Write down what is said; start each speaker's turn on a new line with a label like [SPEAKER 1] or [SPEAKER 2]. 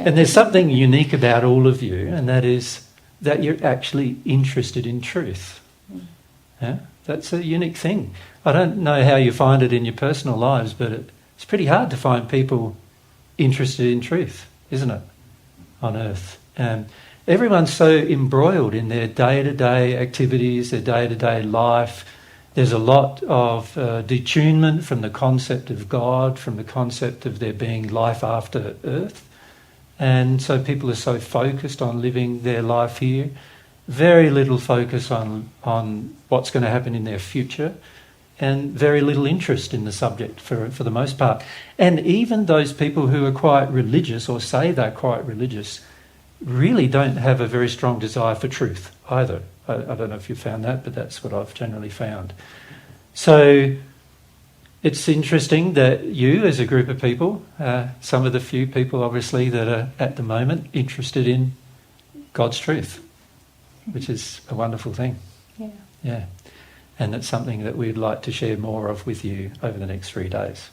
[SPEAKER 1] And there's something unique about all of you, and that is that you're actually interested in truth. Yeah? That's a unique thing. I don't know how you find it in your personal lives, but it's pretty hard to find people interested in truth, isn't it, on earth? Everyone's so embroiled in their day-to-day activities, their day-to-day life. There's a lot of detunement from the concept of God, from the concept of there being life after earth. And so people are so focused on living their life here, very little focus on what's going to happen in their future, and very little interest in the subject for the most part. And even those people who are quite religious or say they're quite religious really don't have a very strong desire for truth either. I don't know if you've found that, but that's what I've generally found. So it's interesting that you, as a group of people, some of the few people obviously that are at the moment interested in God's truth, which is a wonderful thing.
[SPEAKER 2] Yeah.
[SPEAKER 1] Yeah. And it's something that we'd like to share more of with you over the next 3 days.